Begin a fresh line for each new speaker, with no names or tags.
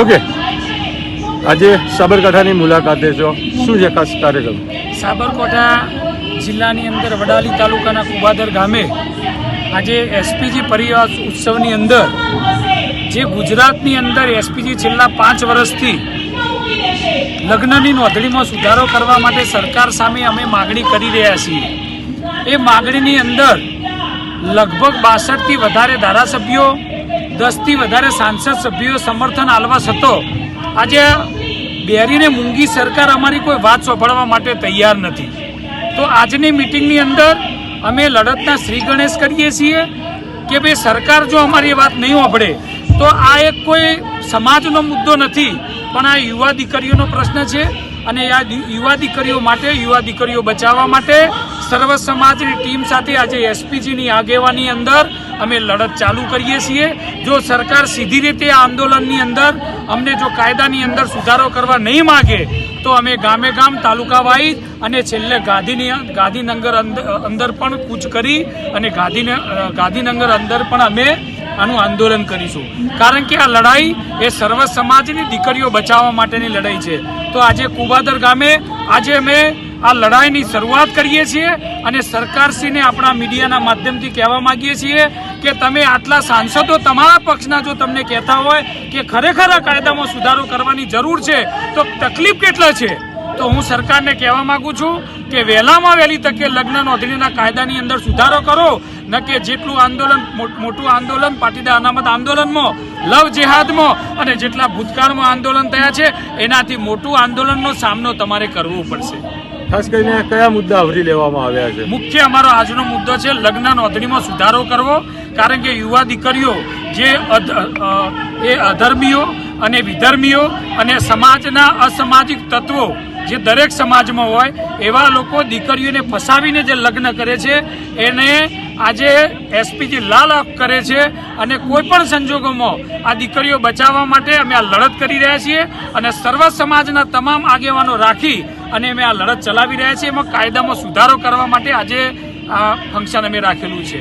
Okay, આજે સાબરકાંઠાની મુલાકાતે છો, શું છે ખાસ કાર્યક્રમ?
સાબરકાંઠા જિલ્લાની અંદર વડાલી તાલુકાના કુબાદર ગામે આજે એસપીજી પરિવાર ઉત્સવની અંદર જે ગુજરાતની અંદર એસપીજી છેલ્લા 5 વર્ષથી લગ્નની નોંધણીમાં સુધારો કરવા માટે સરકાર સામે અમે માગણી કરી રહ્યા છીએ. એ માગણીની અંદર લગભગ 62થી વધારે ધારાસભ્યો, 10થી વધારે સાંસદ સભ્યો સમર્થન આલવા છતાં આજે બેરીને મૂંગી સરકાર અમારી કોઈ વાત સાંભળવા માટે તૈયાર નથી. તો આજની મિટિંગની અંદર અમે લડતના શ્રી ગણેશ કરીએ છીએ કે ભાઈ સરકાર જો અમારી વાત નહીં સાંભળે તો આ એક કોઈ સમાજનો મુદ્દો નથી, પણ આ યુવા દીકરીઓનો પ્રશ્ન છે. અને આ યુવા દીકરીઓ માટે, યુવા દીકરીઓ બચાવવા માટે સર્વ સમાજની ટીમ સાથે આજે એસપીજીની આગેવાની અંદર અમે લડત ચાલુ કરીએ છીએ. જો સરકાર સીધી રીતે આ આંદોલનની અંદર અમને જો કાયદાની અંદર સુધારો કરવા નહીં માગે તો અમે ગામે ગામ, તાલુકા વાઇઝ અને છેલ્લે ગાંધીનગર અંદર પણ કૂચ કરી અને ગાંધીનગર અંદર પણ અમે આનું આંદોલન કરીશું. કારણ કે આ લડાઈ એ સર્વ સમાજની દીકરીઓ બચાવવા માટેની લડાઈ છે. તો આજે કુબાદર ગામે આજે અમે આ લડાઈની શરૂઆત કરીએ છીએ અને સરકારશ્રીને આપણા મીડિયાના માધ્યમથી કહેવા માંગીએ છીએ કે તમે આટલા સાંસદો તમારા પક્ષના જો તમને કહેતા હોય કે ખરેખર આ કાયદામાં સુધારો કરવાની જરૂર છે તો તકલીફ કેટલા છે, તો હું સરકારને કહેવા માંગુ છું કે વહેલામાં વહેલી તકે લગ્ન નોંધણીના કાયદાની અંદર સુધારો કરો, ન કે જેટલું આંદોલન, મોટું આંદોલન પાટીદાર અનામત આંદોલનમાં, લવ જેહાદમાં અને જેટલા ભૂતકાળમાં આંદોલન થયા છે એનાથી મોટું આંદોલનનો સામનો તમારે કરવો પડશે.
ખાસ કરીને કયા મુદ્દા આવરી લેવામાં આવ્યા છે?
મુખ્ય અમારો આજનો મુદ્દો છે લગ્ન નોંધણીમાં સુધારો કરવો. કારણ કે યુવા દીકરીઓ જે એ અધર્મીઓ અને વિધર્મીઓ અને સમાજના અસામાજિક તત્વો જે દરેક સમાજમાં હોય એવા લોકો દીકરીઓને ફસાવીને જે લગ્ન કરે છે એને આજે એસપીજી લાલ કરે છે. અને કોઈ પણ સંજોગોમાં આ દીકરીઓ બચાવવા માટે અમે આ લડત કરી રહ્યા છીએ અને સર્વ સમાજના તમામ આગેવાનો રાખી અને અમે આ લડત ચલાવી રહ્યા છીએ. એમાં કાયદામાં સુધારો કરવા માટે આજે આ ફંક્શન અમે રાખેલું છે.